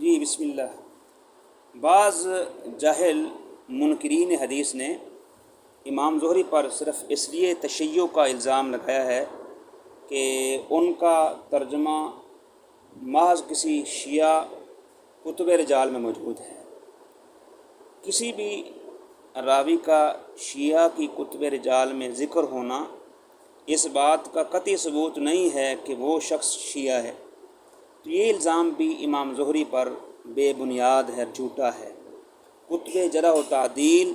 جی بسم اللہ۔ بعض جاہل منکرین حدیث نے امام زہری پر صرف اس لیے تشیع کا الزام لگایا ہے کہ ان کا ترجمہ محض کسی شیعہ کتب رجال میں موجود ہے۔ کسی بھی راوی کا شیعہ کی کتب رجال میں ذکر ہونا اس بات کا قطعی ثبوت نہیں ہے کہ وہ شخص شیعہ ہے، تو یہ الزام بھی امام زہری پر بے بنیاد ہے، جھوٹا ہے۔ کتب جرح و تعدیل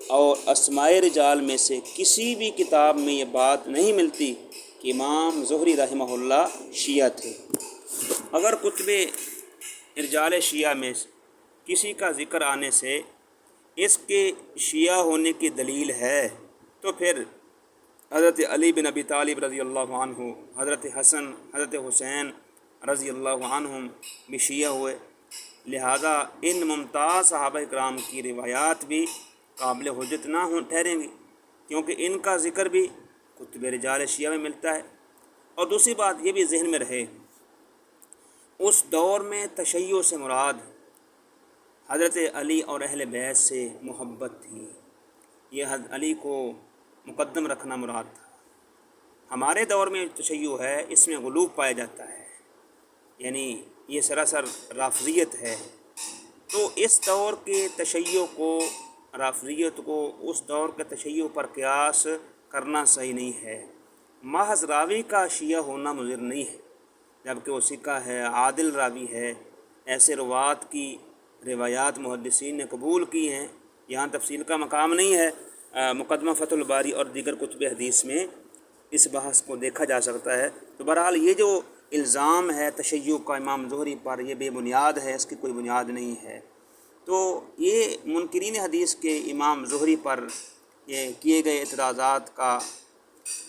اور اسماء رجال میں سے کسی بھی کتاب میں یہ بات نہیں ملتی کہ امام زہری رحمہ اللہ شیعہ تھے۔ اگر کتب رجال شیعہ میں کسی کا ذکر آنے سے اس کے شیعہ ہونے کی دلیل ہے تو پھر حضرت علی بن ابی طالب رضی اللہ عنہ، حضرت حسن، حضرت حسین رضی اللہ عنہم بھی شیعہ ہوئے، لہذا ان ممتاز صحابہ کرام کی روایات بھی قابل حجت نہ ٹھہریں گی، کیونکہ ان کا ذکر بھی کتب رجال شیعہ میں ملتا ہے۔ اور دوسری بات یہ بھی ذہن میں رہے، اس دور میں تشیع سے مراد حضرت علی اور اہل بیت سے محبت تھی، یہ حضرت علی کو مقدم رکھنا مراد تھا۔ ہمارے دور میں تشیع ہے، اس میں غلو پایا جاتا ہے، یعنی یہ سراسر رافضیت ہے۔ تو اس دور کے تشیع کو، رافضیت کو اس دور کے تشیع پر قیاس کرنا صحیح نہیں ہے۔ محض راوی کا شیعہ ہونا مضر نہیں ہے، جبکہ وہ ثقہ ہے، عادل راوی ہے۔ ایسے روات کی روایات محدثین نے قبول کی ہیں، یہاں تفصیل کا مقام نہیں ہے۔ مقدمہ فتح الباری اور دیگر کتب حدیث میں اس بحث کو دیکھا جا سکتا ہے۔ تو بہرحال یہ جو الزام ہے تشیع کا امام زہری پر، یہ بے بنیاد ہے، اس کی کوئی بنیاد نہیں ہے۔ تو یہ منکرین حدیث کے امام زہری پر یہ کیے گئے اعتراضات کا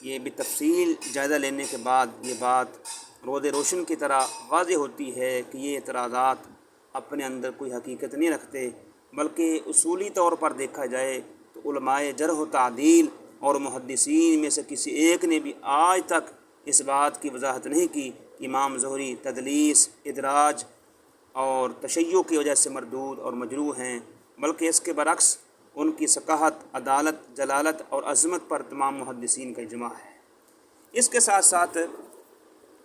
یہ بتفصیل جائزہ لینے کے بعد یہ بات روز روشن کی طرح واضح ہوتی ہے کہ یہ اعتراضات اپنے اندر کوئی حقیقت نہیں رکھتے، بلکہ اصولی طور پر دیکھا جائے تو علماء جرح و تعدیل اور محدثین میں سے کسی ایک نے بھی آج تک اس بات کی وضاحت نہیں کی کہ امام زہری تدلیس، ادراج اور تشیع کی وجہ سے مردود اور مجروح ہیں، بلکہ اس کے برعکس ان کی ثقافت، عدالت، جلالت اور عظمت پر تمام محدثین کا اجماع ہے۔ اس کے ساتھ ساتھ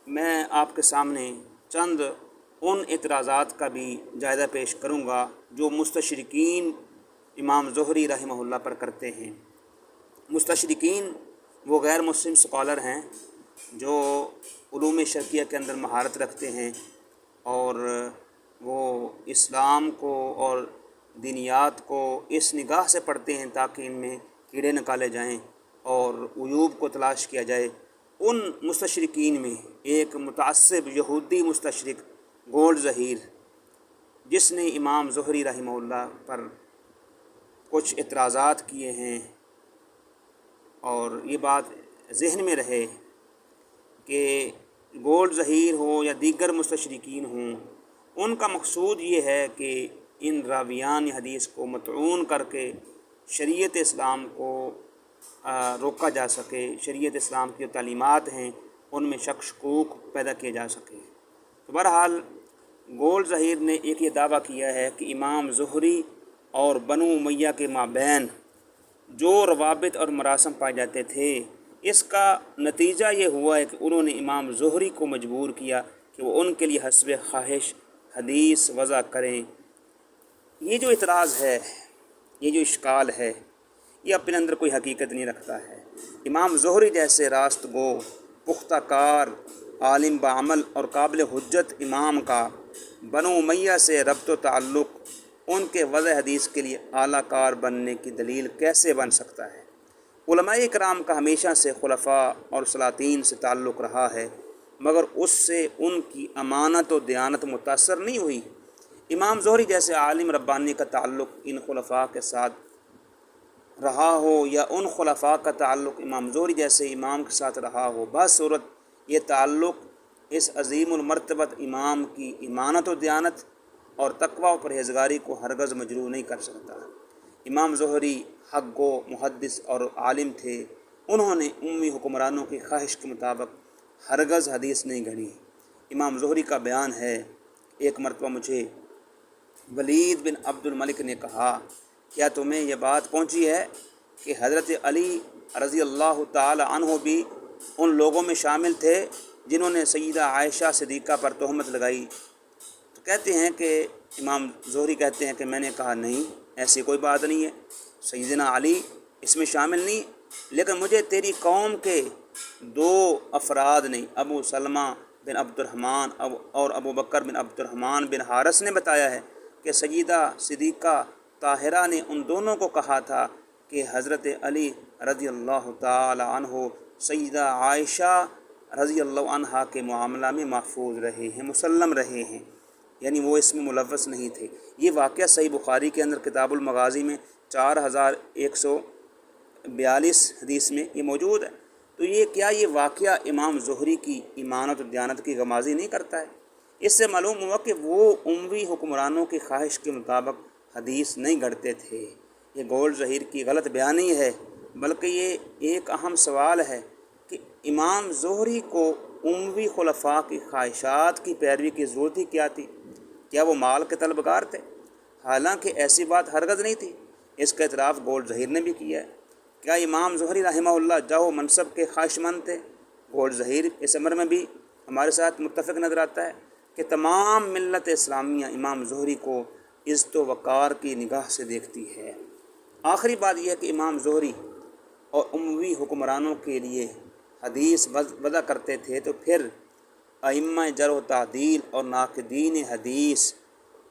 میں آپ کے سامنے چند ان اعتراضات کا بھی جائزہ پیش کروں گا جو مستشرقین امام زہری رحمہ اللہ پر کرتے ہیں۔ مستشرقین وہ غیر مسلم اسکالر ہیں جو علوم شرعیہ کے اندر مہارت رکھتے ہیں اور وہ اسلام کو اور دینیات کو اس نگاہ سے پڑھتے ہیں تاکہ ان میں کیڑے نکالے جائیں اور عیوب کو تلاش کیا جائے۔ ان مستشرقین میں ایک متعصب یہودی مستشرق گولڈ ظہیر، جس نے امام زہری رحمہ اللہ پر کچھ اعتراضات کیے ہیں، اور یہ بات ذہن میں رہے کہ گولڈ ظہیر ہو یا دیگر مستشرقین ہوں، ان کا مقصود یہ ہے کہ ان راویان حدیث کو مطعون کر کے شریعت اسلام کو روکا جا سکے، شریعت اسلام کی جو تعلیمات ہیں ان میں شک شکوک پیدا کیے جا سکے۔ تو بہرحال گولڈ ظہیر نے ایک یہ دعویٰ کیا ہے کہ امام زہری اور بنو امیہ کے مابین جو روابط اور مراسم پائے جاتے تھے، اس کا نتیجہ یہ ہوا ہے کہ انہوں نے امام زہری کو مجبور کیا کہ وہ ان کے لیے حسب خواہش حدیث وضع کریں۔ یہ جو اعتراض ہے، یہ جو اشکال ہے، یہ اپنے اندر کوئی حقیقت نہیں رکھتا ہے۔ امام زہری جیسے راست گو، پختہ کار، عالم بعمل اور قابل حجت امام کا بنو امیہ سے ربط و تعلق ان کے وضع حدیث کے لیے اعلیٰ کار بننے کی دلیل کیسے بن سکتا ہے؟ علماء کرام کا ہمیشہ سے خلفاء اور سلاطین سے تعلق رہا ہے، مگر اس سے ان کی امانت و دیانت متاثر نہیں ہوئی۔ امام زہری جیسے عالم ربانی کا تعلق ان خلفاء کے ساتھ رہا ہو یا ان خلفاء کا تعلق امام زہری جیسے امام کے ساتھ رہا ہو، بہت صورت یہ تعلق اس عظیم المرتبت امام کی امانت و دیانت اور تقوی و پرہیزگاری کو ہرگز مجروح نہیں کر سکتا۔ امام زہری حق گو، محدث اور عالم تھے، انہوں نے امی حکمرانوں کی خواہش کے مطابق ہرگز حدیث نہیں گھڑی۔ امام زہری کا بیان ہے، ایک مرتبہ مجھے ولید بن عبد الملک نے کہا کیا تمہیں یہ بات پہنچی ہے کہ حضرت علی رضی اللہ تعالی عنہ بھی ان لوگوں میں شامل تھے جنہوں نے سیدہ عائشہ صدیقہ پر تہمت لگائی؟ تو کہتے ہیں کہ امام زہری کہتے ہیں کہ میں نے کہا نہیں، ایسی کوئی بات نہیں ہے، سیدنا علی اس میں شامل نہیں، لیکن مجھے تیری قوم کے دو افراد نے ابو سلمہ بن عبد الرحمن اور ابو بکر بن عبد الرحمن بن حارث نے بتایا ہے کہ سیدہ صدیقہ طاہرہ نے ان دونوں کو کہا تھا کہ حضرت علی رضی اللہ تعالی عنہ سیدہ عائشہ رضی اللہ عنہ کے معاملہ میں محفوظ رہے ہیں، مسلم رہے ہیں، یعنی وہ اس میں ملوث نہیں تھے۔ یہ واقعہ صحیح بخاری کے اندر کتاب المغازی میں 4142 حدیث میں یہ موجود ہے۔ تو یہ واقعہ امام زہری کی ایمانت و دیانت کی غمازی نہیں کرتا ہے؟ اس سے معلوم ہوا کہ وہ اموی حکمرانوں کی خواہش کے مطابق حدیث نہیں گھڑتے تھے۔ یہ گول ظہیر کی غلط بیانی ہے، بلکہ یہ ایک اہم سوال ہے کہ امام زہری کو اموی خلفاء کی خواہشات کی پیروی کی ضرورت ہی کیا تھی؟ کیا وہ مال کے طلبگار تھے؟ حالانکہ ایسی بات ہرگز نہیں تھی۔ اس کا اعتراف گول ظہیر نے بھی کیا ہے۔ کیا امام زہری رحمہ اللہ جاہ و منصب کے خواہش مند تھے؟ گول ظہیر اس امر میں بھی ہمارے ساتھ متفق نظر آتا ہے کہ تمام ملت اسلامیہ امام زہری کو عزت و وقار کی نگاہ سے دیکھتی ہے۔ آخری بات یہ ہے کہ امام زہری اور اموی حکمرانوں کے لیے حدیث وضع کرتے تھے، تو پھر ائمہ جرح و تعدیل اور ناقدین حدیث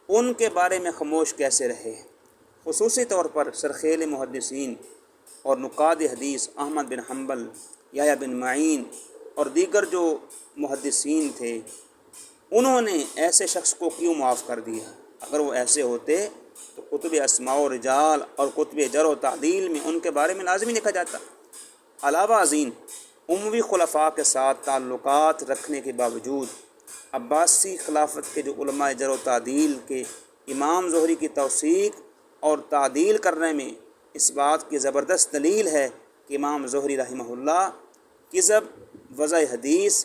ان کے بارے میں خاموش کیسے رہے؟ خصوصی طور پر سرخیل محدثین اور نقاد حدیث احمد بن حنبل، یحییٰ بن معین اور دیگر جو محدثین تھے، انہوں نے ایسے شخص کو کیوں معاف کر دیا؟ اگر وہ ایسے ہوتے تو کتب اسماء و رجال اور کتب جرح و تعدیل میں ان کے بارے میں لازمی لکھا جاتا۔ علاوہ ازیں اموی خلفاء کے ساتھ تعلقات رکھنے کے باوجود عباسی خلافت کے جو علماء جرح و تعدیل کے امام زہری کی توثیق اور تعدیل کرنے میں اس بات کی زبردست دلیل ہے کہ امام زہری رحمہ اللہ کذب، وضع حدیث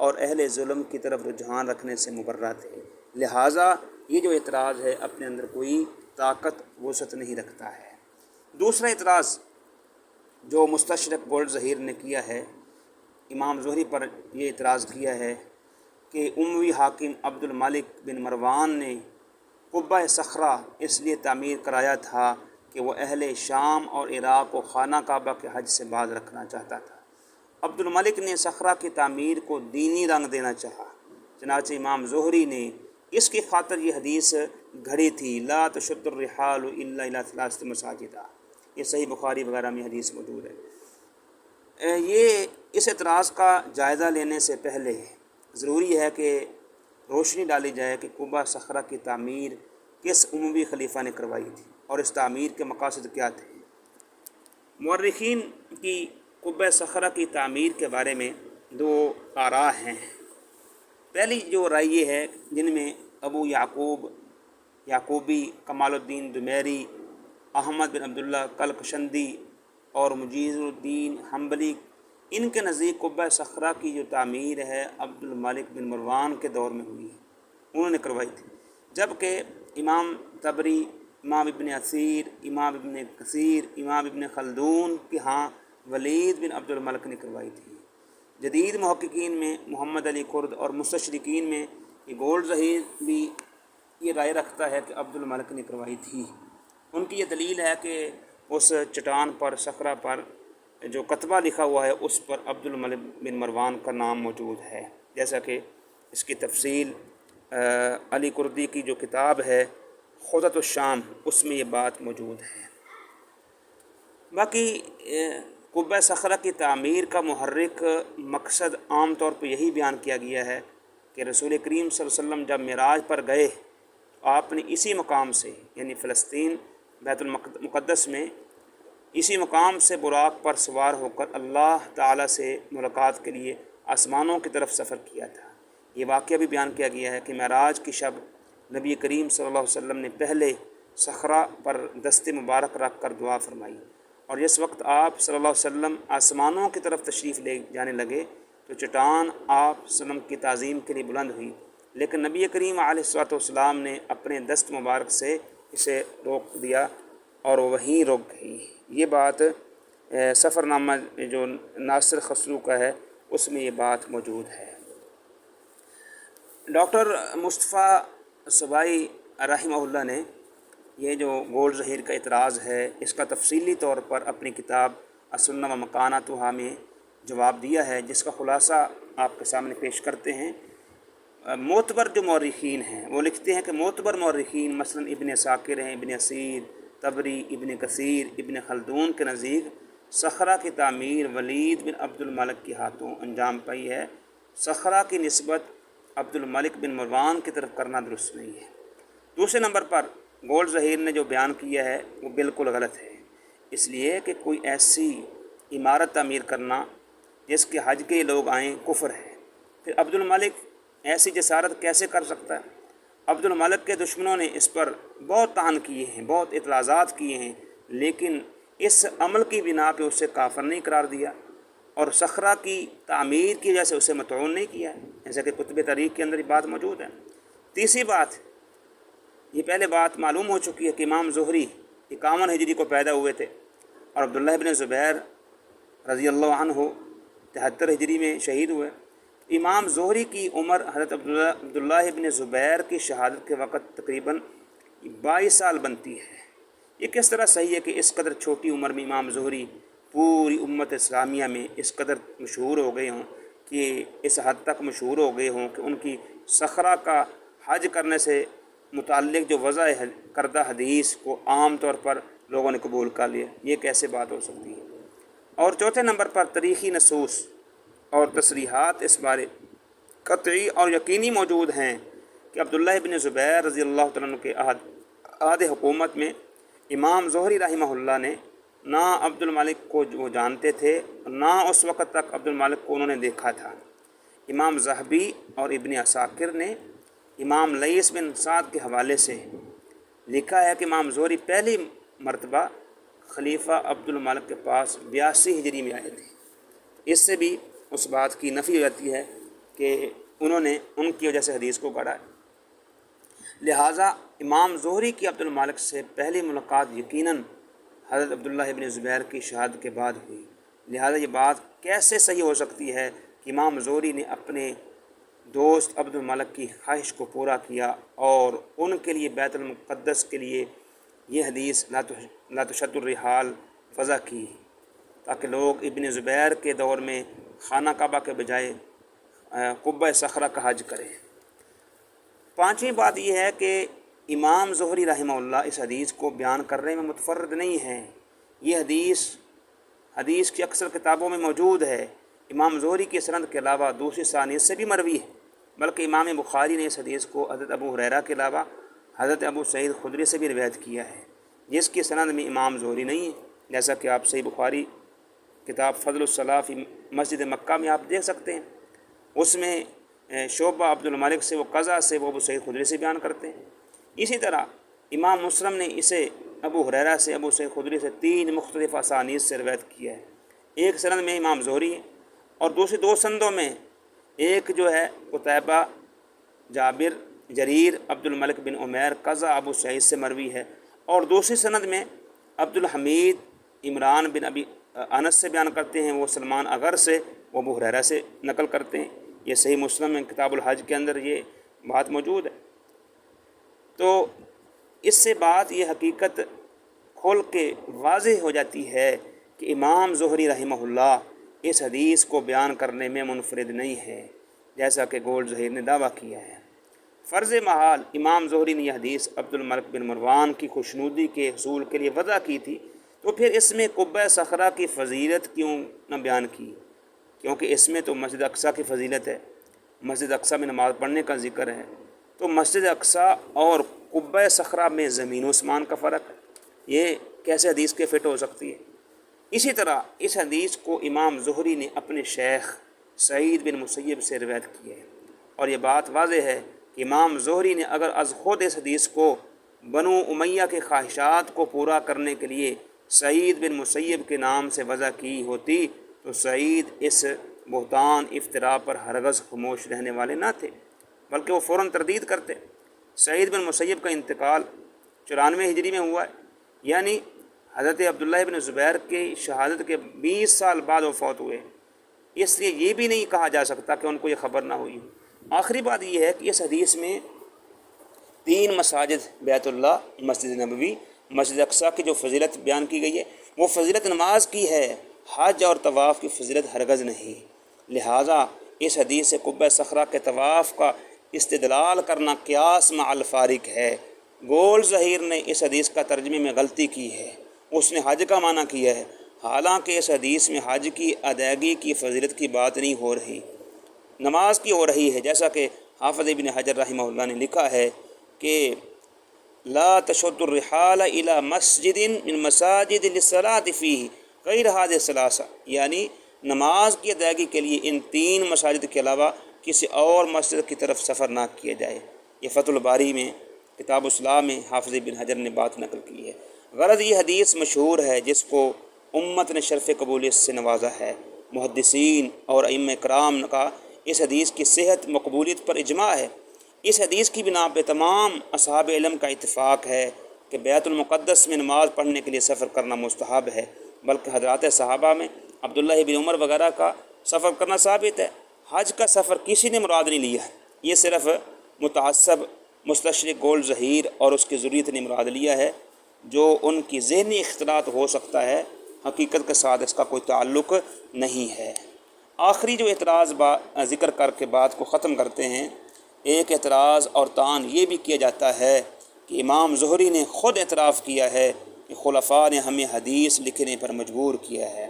اور اہل ظلم کی طرف رجحان رکھنے سے مبرہ تھے۔ لہٰذا یہ جو اعتراض ہے اپنے اندر کوئی طاقت وسعت نہیں رکھتا ہے۔ دوسرا اعتراض جو مستشرق گول ظہیر نے کیا ہے، امام زہری پر یہ اعتراض کیا ہے کہ اموی حاکم عبد الملک بن مروان نے قبہ صخرہ اس لیے تعمیر کرایا تھا کہ وہ اہل شام اور عراق کو خانہ کعبہ کے حج سے باز رکھنا چاہتا تھا۔ عبد الملک نے صخرہ کی تعمیر کو دینی رنگ دینا چاہا، چنانچہ امام زہری نے اس کی خاطر یہ حدیث گھڑی تھی، لا تشد الرحال الا الی ثلاثۃ مساجد۔ یہ صحیح بخاری وغیرہ میں حدیث موجود ہے۔ یہ اس اعتراض کا جائزہ لینے سے پہلے ضروری ہے کہ روشنی ڈالی جائے کہ قبہ صخرہ کی تعمیر کس اموی خلیفہ نے کروائی تھی اور اس تعمیر کے مقاصد کیا تھے۔ مورخین کی قبہ صخرہ کی تعمیر کے بارے میں دو آراء ہیں۔ پہلی جو رائے یہ ہے، جن میں ابو یعقوبی، کمال الدین دمیری، احمد بن عبداللہ کلکشندی اور مجیز الدین حنبلی، ان کے نزدیک قبہ صخرہ کی جو تعمیر ہے عبد الملک بن مروان کے دور میں ہوئی ہے، انہوں نے کروائی تھی، جبکہ امام طبری، امام ابن اثیر، امام ابن کثیر، امام ابن خلدون کے ہاں ولید بن عبد الملک نے کروائی تھی۔ جدید محققین میں محمد علی کرد اور مستشرقین میں یہ گول ظہیر بھی یہ رائے رکھتا ہے کہ عبد الملک نے کروائی تھی۔ ان کی یہ دلیل ہے کہ اس چٹان پر، صخرہ پر جو کتبہ لکھا ہوا ہے اس پر عبد الملک بن مروان کا نام موجود ہے، جیسا کہ اس کی تفصیل علی کردی کی جو کتاب ہے خطط الشام، اس میں یہ بات موجود ہے۔ باقی قبہ صخرہ کی تعمیر کا محرک مقصد عام طور پہ یہی بیان کیا گیا ہے کہ رسول کریم صلی اللہ علیہ وسلم جب معراج پر گئے تو آپ نے اسی مقام سے، یعنی فلسطین بیت المقدس میں، اسی مقام سے براق پر سوار ہو کر اللہ تعالیٰ سے ملاقات کے لیے آسمانوں کی طرف سفر کیا تھا۔ یہ واقعہ بھی بیان کیا گیا ہے کہ معراج کی شب نبی کریم صلی اللہ علیہ وسلم نے پہلے صخرہ پر دست مبارک رکھ کر دعا فرمائی، اور جس وقت آپ صلی اللہ علیہ وسلم آسمانوں کی طرف تشریف لے جانے لگے تو چٹان آپ صلی اللہ علیہ وسلم کی تعظیم کے لیے بلند ہوئی لیکن نبی کریم علیہ الصلوۃ والسلام نے اپنے دست مبارک سے اسے روک دیا اور وہیں رک گئی۔ یہ بات سفر نامہ جو ناصر خسرو کا ہے اس میں یہ بات موجود ہے۔ ڈاکٹر مصطفیٰ صبائی رحمہ اللہ نے یہ جو گولڈ ظہیر کا اعتراض ہے اس کا تفصیلی طور پر اپنی کتاب السنہ و مکاناتہا میں جواب دیا ہے، جس کا خلاصہ آپ کے سامنے پیش کرتے ہیں۔ معتبر جو مورخین ہیں وہ لکھتے ہیں کہ معتبر مورخین مثلا ابن عساکر ہیں، ابن اسیر، طبری، ابن کثیر، ابن خلدون کے نزدیک صخرہ کی تعمیر ولید بن عبد الملک کے ہاتھوں انجام پائی ہے۔ صخرہ کی نسبت عبد الملک بن مروان کی طرف کرنا درست نہیں ہے۔ دوسرے نمبر پر گولڈ ظہیر نے جو بیان کیا ہے وہ بالکل غلط ہے، اس لیے کہ کوئی ایسی عمارت تعمیر کرنا جس کے حج کے لوگ آئیں کفر ہے۔ پھر عبد الملک ایسی جسارت کیسے کر سکتا ہے؟ عبد الملک کے دشمنوں نے اس پر بہت طعن کیے ہیں، بہت اعتراضات کیے ہیں، لیکن اس عمل کی بنا پہ اسے کافر نہیں قرار دیا اور صخرہ کی تعمیر کی وجہ سے اسے مطعون نہیں کیا ہے، جیسا کہ کتب تاریخ کے اندر یہ بات موجود ہے۔ تیسری بات، یہ پہلے بات معلوم ہو چکی ہے کہ امام زہری 51 ہجری کو پیدا ہوئے تھے اور عبداللہ بن زبیر رضی اللہ عنہ 73 ہجری میں شہید ہوئے۔ امام زہری کی عمر حضرت عبداللہ بن زبیر کی شہادت کے وقت تقریباً 22 سال بنتی ہے۔ یہ کس طرح صحیح ہے کہ اس قدر چھوٹی عمر میں امام زہری پوری امت اسلامیہ میں اس قدر مشہور ہو گئے ہوں، کہ اس حد تک مشہور ہو گئے ہوں کہ ان کی صخرہ کا حج کرنے سے متعلق جو وضع کردہ حدیث کو عام طور پر لوگوں نے قبول کر لیا؟ یہ کیسے بات ہو سکتی ہے؟ اور چوتھے نمبر پر تاریخی نصوص اور تصریحات اس بارے قطعی اور یقینی موجود ہیں کہ عبداللہ بن زبیر رضی اللہ تعالیٰ عنہ کے عہد حکومت میں امام زہری رحمہ اللہ نے نہ عبد الملک کو وہ جانتے تھے، نہ اس وقت تک عبد الملک کو انہوں نے دیکھا تھا۔ امام ذہبی اور ابن عساکر نے امام لیث بن سعد کے حوالے سے لکھا ہے کہ امام زہری پہلی مرتبہ خلیفہ عبد الملک کے پاس 82 ہجری میں آئے تھے۔ اس سے بھی اس بات کی نفی ہو جاتی ہے کہ انہوں نے ان کی وجہ سے حدیث کو گڑھا ہے۔ لہٰذا امام زہری کی عبد الملک سے پہلی ملاقات یقیناً حضرت عبداللہ ابن زبیر کی شہادت کے بعد ہوئی۔ لہٰذا یہ بات کیسے صحیح ہو سکتی ہے کہ امام زہری نے اپنے دوست عبد الملک کی خواہش کو پورا کیا اور ان کے لیے بیت المقدس کے لیے یہ حدیث لا تشد الرحال وضع کی تاکہ لوگ ابن زبیر کے دور میں خانہ کعبہ کے بجائے قبہ صخرہ کا حج کریں۔ پانچویں بات یہ ہے کہ امام زہری رحمہ اللہ اس حدیث کو بیان کرنے میں متفرد نہیں ہیں۔ یہ حدیث کی اکثر کتابوں میں موجود ہے۔ امام زہری کی سند کے علاوہ دوسری سانید سے بھی مروی ہے، بلکہ امام بخاری نے اس حدیث کو حضرت ابو ہریرہ کے علاوہ حضرت ابو سعید خدری سے بھی روایت کیا ہے، جس کی سند میں امام زہری نہیں ہے، جیسا کہ آپ صحیح بخاری کتاب فضل الصلاۃ فی مسجد مکہ میں آپ دیکھ سکتے ہیں۔ اس میں شعبہ عبد الملک سے وہ قضا سے وہ ابو سعید خدری سے بیان کرتے ہیں۔ اسی طرح امام مسلم نے اسے ابو ہریرہ سے ابو سعید خدری سے 3 مختلف اسانید سے روایت کیا ہے۔ ایک سند میں امام زہری ہے اور دوسری 2 سندوں میں ایک جو ہے قتیبہ، جابر، جریر، عبد الملک بن عمیر قضا ابو سعید سے مروی ہے، اور دوسری سند میں عبد الحمید عمران بن ابی انس سے بیان کرتے ہیں، وہ سلمان اغر سے، وہ ابو ہریرہ سے نقل کرتے ہیں۔ یہ صحیح مسلم میں کتاب الحج کے اندر یہ بات موجود ہے۔ تو اس سے بات یہ حقیقت کھول کے واضح ہو جاتی ہے کہ امام زہری رحمہ اللہ اس حدیث کو بیان کرنے میں منفرد نہیں ہے، جیسا کہ گولڈ ظہیر نے دعویٰ کیا ہے۔ فرض محال امام زہری نے یہ حدیث عبد الملک بن مروان کی خوشنودی کے حصول کے لیے وضع کی تھی، تو پھر اس میں قبہ صخرہ کی فضیلت کیوں نہ بیان کی؟ کیونکہ اس میں تو مسجد اقصیٰ کی فضیلت ہے، مسجد اقصیٰ میں نماز پڑھنے کا ذکر ہے، تو مسجد اقصیٰ اور قبہ صخرہ میں زمین و آسمان کا فرق ہے، یہ کیسے حدیث کے فٹ ہو سکتی ہے؟ اسی طرح اس حدیث کو امام زہری نے اپنے شیخ سعید بن مسیب سے روایت کی ہے، اور یہ بات واضح ہے کہ امام زہری نے اگر از خود اس حدیث کو بنو امیہ کے خواہشات کو پورا کرنے کے لیے سعید بن مسیب کے نام سے وضع کی ہوتی تو سعید اس بہتان افتراء پر ہرگز خاموش رہنے والے نہ تھے۔ بلکہ وہ فوراً تردید کرتے۔ سعید بن مسیب کا انتقال 94 ہجری میں ہوا ہے، یعنی حضرت عبداللہ بن زبیر کی شہادت کے 20 سال بعد وہ فوت ہوئے، اس لیے یہ بھی نہیں کہا جا سکتا کہ ان کو یہ خبر نہ ہوئی۔ آخری بات یہ ہے کہ اس حدیث میں 3 مساجد، بیت اللہ، مسجد نبوی، مسجد اقصیٰ کی جو فضیلت بیان کی گئی ہے وہ فضیلت نماز کی ہے، حج اور طواف کی فضیلت ہرگز نہیں۔ لہٰذا اس حدیث سے قبہ صخرہ کے طواف کا استدلال کرنا قیاس مع الفارق ہے۔ گول ظہیر نے اس حدیث کا ترجمے میں غلطی کی ہے، اس نے حج کا معنی کیا ہے، حالانکہ اس حدیث میں حج کی ادائیگی کی فضیلت کی بات نہیں ہو رہی، نماز کی ہو رہی ہے، جیسا کہ حافظ ابن حجر رحمہ اللہ نے لکھا ہے کہ لا تشد الرحال الى مسجد من مساجد للصلاة فیہ غیر هذه الثلاثہ، یعنی نماز کی ادائیگی کے لیے ان 3 مساجد کے علاوہ کسی اور مسجد کی طرف سفر نہ کیا جائے۔ یہ فتح الباری میں کتاب الصلاۃ میں حافظ ابن حجر نے بات نقل کی ہے۔ غرض یہ حدیث مشہور ہے جس کو امت نے شرف قبولیت سے نوازا ہے۔ محدثین اور ائمہ کرام کا اس حدیث کی صحت مقبولیت پر اجماع ہے۔ اس حدیث کی بنا پہ تمام اصحاب علم کا اتفاق ہے کہ بیت المقدس میں نماز پڑھنے کے لیے سفر کرنا مستحب ہے، بلکہ حضرات صحابہ میں عبداللہ بن عمر وغیرہ کا سفر کرنا ثابت ہے۔ حج کا سفر کسی نے مراد نہیں لیا، یہ صرف متعصب مستشرق گول ظہیر اور اس کی ذریت نے مراد لیا ہے، جو ان کی ذہنی اختلاط ہو سکتا ہے، حقیقت کے ساتھ اس کا کوئی تعلق نہیں ہے۔ آخری جو اعتراض ذکر کر کے بات کو ختم کرتے ہیں، ایک اعتراض اور طعن یہ بھی کیا جاتا ہے کہ امام زہری نے خود اعتراف کیا ہے کہ خلفاء نے ہمیں حدیث لکھنے پر مجبور کیا ہے۔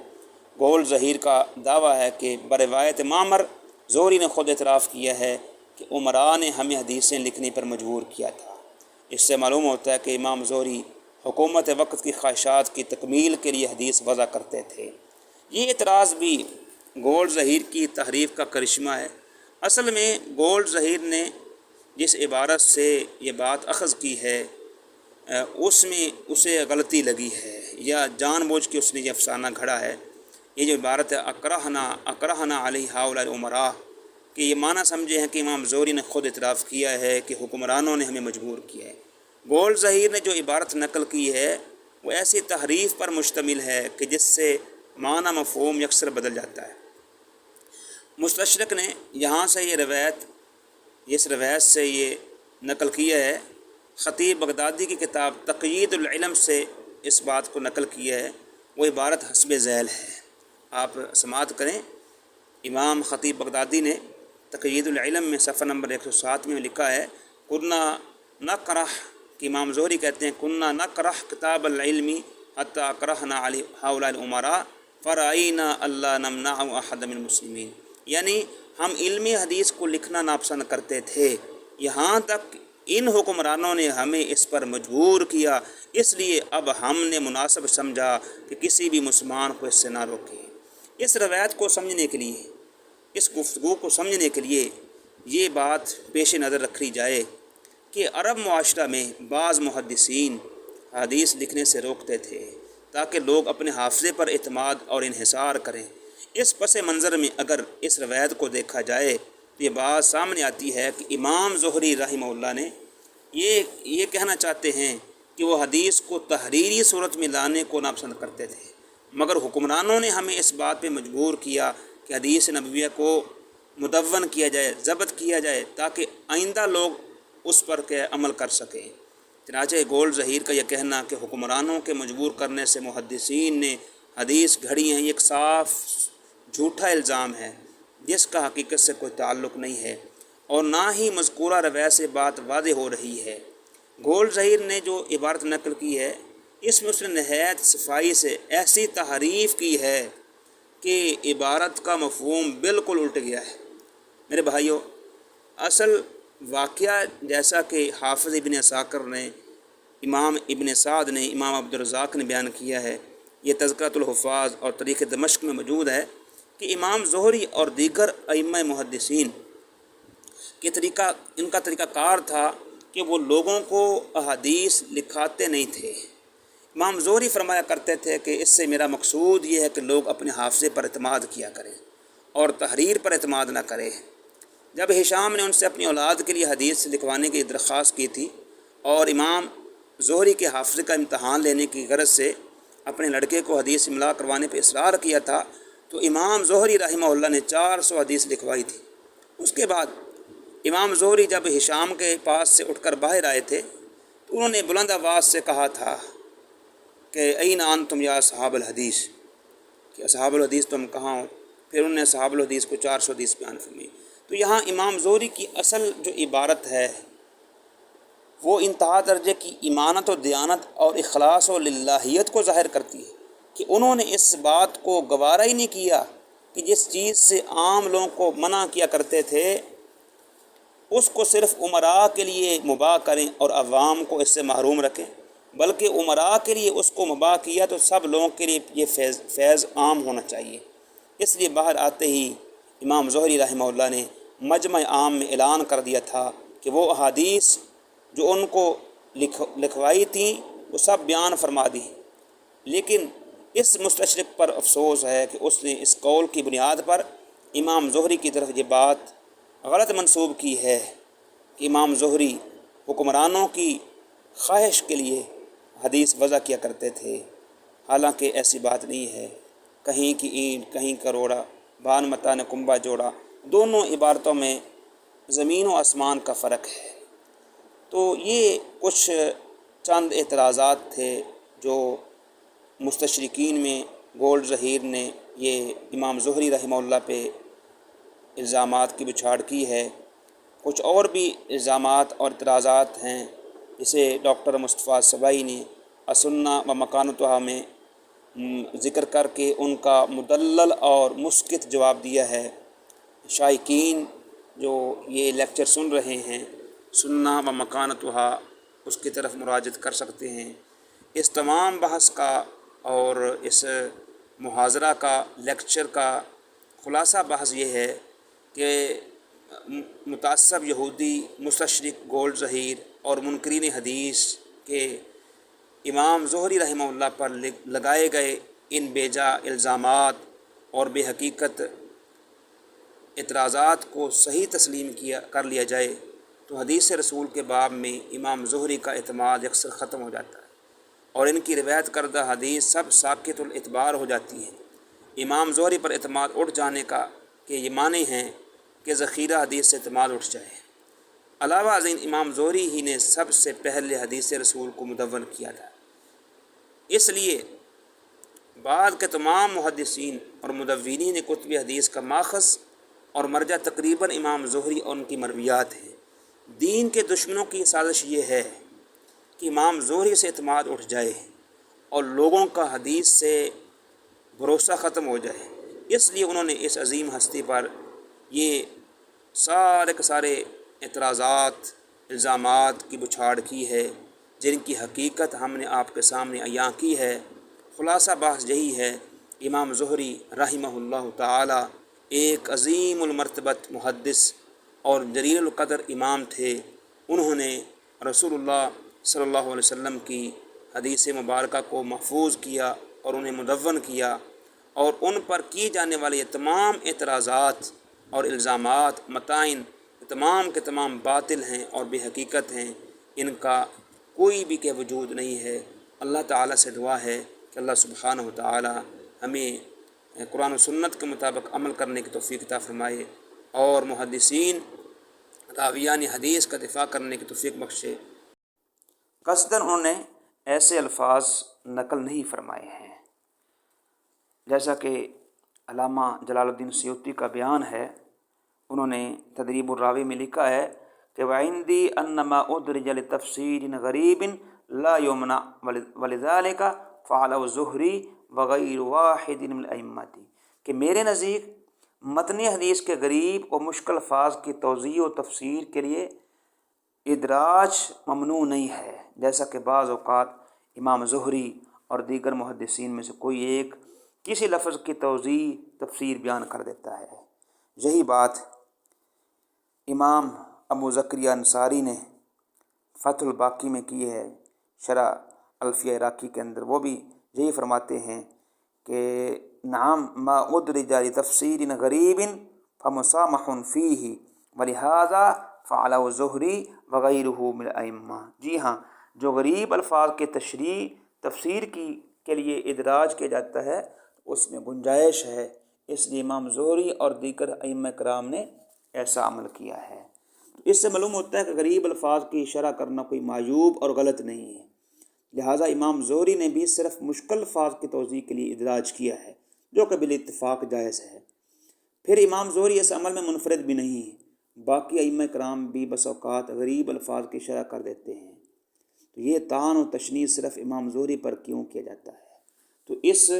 گول ظہیر کا دعویٰ ہے کہ بروایت معمر زہری نے خود اعتراف کیا ہے کہ عمراء نے ہمیں حدیثیں لکھنے پر مجبور کیا تھا۔ اس سے معلوم ہوتا ہے کہ امام زہری حکومت وقت کی خواہشات کی تکمیل کے لیے حدیث وضع کرتے تھے۔ یہ اعتراض بھی گول ظہیر کی تحریف کا کرشمہ ہے۔ اصل میں گول ظہیر نے جس عبارت سے یہ بات اخذ کی ہے اس میں اسے غلطی لگی ہے، یا جان بوجھ کے اس نے یہ افسانہ گھڑا ہے۔ یہ جو عبارت ہے اکرہنا علیہ ہؤلاء الامراء، کہ یہ معنی سمجھے ہیں کہ امام زہری نے خود اعتراف کیا ہے کہ حکمرانوں نے ہمیں مجبور کیا ہے۔ گول ظہیر نے جو عبارت نقل کی ہے وہ ایسی تحریف پر مشتمل ہے کہ جس سے معنی مفہوم یکسر بدل جاتا ہے۔ مستشرق نے یہاں سے یہ روایت سے یہ نقل کیا ہے، خطیب بغدادی کی کتاب تقیید العلم سے اس بات کو نقل کیا ہے، وہ عبارت حسب ذیل ہے، آپ سماعت کریں۔ امام خطیب بغدادی نے تقیید العلم میں صفحہ نمبر 107 میں لکھا ہے، کننا نقرہ، کہ امام زہری کہتے ہیں کننا نقرہ کتاب العلم حتی اکرہنا علی ہؤلاء الامراء فرأینا اللہ نمنع احد من المسلمین، یعنی ہم علم حدیث کو لکھنا ناپسند کرتے تھے، یہاں تک ان حکمرانوں نے ہمیں اس پر مجبور کیا، اس لیے اب ہم نے مناسب سمجھا کہ کسی بھی مسلمان کو اس سے نہ روکیں۔ اس روایت کو سمجھنے کے لیے، اس گفتگو کو سمجھنے کے لیے یہ بات پیش نظر رکھی جائے کہ عرب معاشرہ میں بعض محدثین حدیث لکھنے سے روکتے تھے تاکہ لوگ اپنے حافظے پر اعتماد اور انحصار کریں۔ اس پس منظر میں اگر اس روایت کو دیکھا جائے تو یہ بات سامنے آتی ہے کہ امام زہری رحمہ اللہ نے یہ کہنا چاہتے ہیں کہ وہ حدیث کو تحریری صورت میں لانے کو ناپسند کرتے تھے، مگر حکمرانوں نے ہمیں اس بات پہ مجبور کیا کہ حدیث نبویہ کو مدون کیا جائے، ضبط کیا جائے، تاکہ آئندہ لوگ اس پر عمل کر سکیں۔ چنانچہ گول ظہیر کا یہ کہنا کہ حکمرانوں کے مجبور کرنے سے محدثین نے حدیث گھڑی ہیں، یہ ایک صاف جھوٹا الزام ہے جس کا حقیقت سے کوئی تعلق نہیں ہے، اور نہ ہی مذکورہ روایت سے بات واضح ہو رہی ہے۔ گول ظہیر نے جو عبارت نقل کی ہے اس میں اس نے نہایت صفائی سے ایسی تحریف کی ہے کہ عبارت کا مفہوم بالکل الٹ گیا ہے۔ میرے بھائیوں، اصل واقعہ جیسا کہ حافظ ابن عساکر نے، امام ابن سعد نے، امام عبدالرزاق نے بیان کیا ہے، یہ تذکرۃ الحفاظ اور تاریخ دمشق میں موجود ہے کہ امام زہری اور دیگر ائمہ محدثین ان کا طریقہ کار تھا کہ وہ لوگوں کو احادیث لکھاتے نہیں تھے۔ امام زہری فرمایا کرتے تھے کہ اس سے میرا مقصود یہ ہے کہ لوگ اپنے حافظے پر اعتماد کیا کریں اور تحریر پر اعتماد نہ کریں۔ جب ہشام نے ان سے اپنی اولاد کے لیے حدیث لکھوانے کی درخواست کی تھی اور امام زہری کے حافظے کا امتحان لینے کی غرض سے اپنے لڑکے کو حدیث املا کروانے پہ اصرار کیا تھا، تو امام زہری رحمہ اللہ نے 400 حدیث لکھوائی تھی۔ اس کے بعد امام زہری جب ہشام کے پاس سے اٹھ کر باہر آئے تھے تو انہوں نے بلند آواز سے کہا تھا کہ این انتم یا اصحاب الحدیث، کہ اصحاب الحدیث تم کہاں ہو؟ پھر انہوں نے اصحاب الحدیث کو 400 حدیث بیان فرمائی۔ تو یہاں امام زہری کی اصل جو عبارت ہے وہ انتہا درجے کی ایمانت و دیانت اور اخلاص و للہیت کو ظاہر کرتی ہے کہ انہوں نے اس بات کو گوارا ہی نہیں کیا کہ جس چیز سے عام لوگوں کو منع کیا کرتے تھے اس کو صرف امراء کے لیے مباح کریں اور عوام کو اس سے محروم رکھیں، بلکہ امراء کے لیے اس کو مباح کیا تو سب لوگوں کے لیے یہ فیض عام ہونا چاہیے۔ اس لیے باہر آتے ہی امام زہری رحمہ اللہ نے مجمع عام میں اعلان کر دیا تھا کہ وہ احادیث جو ان کو لکھوائی تھیں وہ سب بیان فرما دی، لیکن اس مستشرق پر افسوس ہے کہ اس نے اس قول کی بنیاد پر امام زہری کی طرف یہ بات غلط منسوب کی ہے کہ امام زہری حکمرانوں کی خواہش کے لیے حدیث وضع کیا کرتے تھے، حالانکہ ایسی بات نہیں ہے۔ کہیں کی اینٹ کہیں کا روڑا، بان متا نے کنبا جوڑا، دونوں عبارتوں میں زمین و آسمان کا فرق ہے۔ تو یہ کچھ چند اعتراضات تھے جو مستشرقین میں گولڈ ظہیر نے یہ امام زہری رحمہ اللہ پہ الزامات کی بچھاڑ کی ہے۔ کچھ اور بھی الزامات اور اعتراضات ہیں جسے ڈاکٹر مصطفیٰ سبائی نے السنہ و مکانتہا میں ذکر کر کے ان کا مدلل اور مسکت جواب دیا ہے۔ شائقین جو یہ لیکچر سن رہے ہیں سنہ و مکانتہا اس کی طرف مراجعت کر سکتے ہیں۔ اس تمام بحث کا اور اس محاضرہ کا لیکچر کا خلاصہ بحث یہ ہے کہ متعصب یہودی مستشرق گولڈ ظہیر اور منکرین حدیث کے امام زہری رحمہ اللہ پر لگائے گئے ان بیجا الزامات اور بے حقیقت اعتراضات کو صحیح تسلیم کر لیا جائے تو حدیث رسول کے باب میں امام زہری کا اعتماد یکسر ختم ہو جاتا ہے اور ان کی روایت کردہ حدیث سب ساقط الاعتبار ہو جاتی ہے۔ امام زہری پر اعتماد اٹھ جانے کا کہ یہ معنی ہیں کہ ذخیرہ حدیث سے اعتماد اٹھ جائے۔ علاوہ ازیں امام زہری ہی نے سب سے پہلے حدیث رسول کو مدون کیا تھا، اس لیے بعد کے تمام محدثین اور مدونین کتب حدیث کا ماخذ اور مرجع تقریباً امام زہری اور ان کی مرویات ہیں۔ دین کے دشمنوں کی سازش یہ ہے کہ امام زہری سے اعتماد اٹھ جائے اور لوگوں کا حدیث سے بھروسہ ختم ہو جائے، اس لیے انہوں نے اس عظیم ہستی پر یہ سارے کے سارے اعتراضات الزامات کی بچھاڑ کی ہے جن کی حقیقت ہم نے آپ کے سامنے عیاں کی ہے۔ خلاصہ بحث یہی ہے، امام زہری رحمہ اللہ تعالی ایک عظیم المرتبت محدث اور جلیل القدر امام تھے۔ انہوں نے رسول اللہ صلی اللہ علیہ وسلم کی حدیث مبارکہ کو محفوظ کیا اور انہیں مدون کیا، اور ان پر کی جانے والے تمام اعتراضات اور الزامات متائن تمام کے تمام باطل ہیں اور بے حقیقت ہیں، ان کا کوئی بھی کہ وجود نہیں ہے۔ اللہ تعالیٰ سے دعا ہے کہ اللہ سبحانہ و تعالیٰ ہمیں قرآن و سنت کے مطابق عمل کرنے کی توفیق عطا فرمائے اور محدثین راویان حدیث کا دفاع کرنے کی توفیق بخشے۔ قصداً انہوں نے ایسے الفاظ نقل نہیں فرمائے ہیں جیسا کہ علامہ جلال الدین سیوطی کا بیان ہے۔ انہوں نے تدریب الراوی میں لکھا ہے کہ وعندی انما ادرج لتفسیر غریب لا یمنع ولذالک فعل الزہری وغیر واحد من الائمہ، کہ میرے نزدیک متن حدیث کے غریب اور مشکل الفاظ کی توضیح و تفسیر کے لیے ادراج ممنوع نہیں ہے، جیسا کہ بعض اوقات امام زہری اور دیگر محدثین میں سے کوئی ایک کسی لفظ کی توضیح تفسیر بیان کر دیتا ہے۔ یہی بات امام ابو زکریا انصاری نے فتح الباقی میں کی ہے، شرح الفیہ عراقی کے اندر وہ بھی یہی فرماتے ہیں کہ نعم ما ادرج لتفسیر غریب فمسامح فیہ ولہذا فعلہ الزہری وغیرہ من الائمہ۔ جی ہاں، جو غریب الفاظ کے تفسیر کے لیے ادراج کیا جاتا ہے اس میں گنجائش ہے، اس لیے امام زہری اور دیگر ائمہ کرام نے ایسا عمل کیا ہے۔ اس سے معلوم ہوتا ہے کہ غریب الفاظ کی شرح کرنا کوئی معیوب اور غلط نہیں ہے، لہٰذا امام زہری نے بھی صرف مشکل الفاظ کی توضیح کے لیے ادراج کیا ہے، جو کہ بالاتفاق جائز ہے۔ پھر امام زہری اس عمل میں منفرد بھی نہیں ہے، باقی ائمہ کرام بھی بس اوقات غریب الفاظ کی شرح کر دیتے ہیں، تو یہ طعن و تشنیع صرف امام زہری پر کیوں کیا جاتا ہے؟ تو اس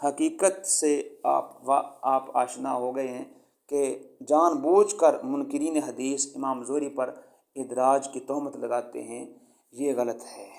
حقیقت سے آپ آشنا ہو گئے ہیں کہ جان بوجھ کر منکرین حدیث امام زہری پر ادراج کی تہمت لگاتے ہیں، یہ غلط ہے۔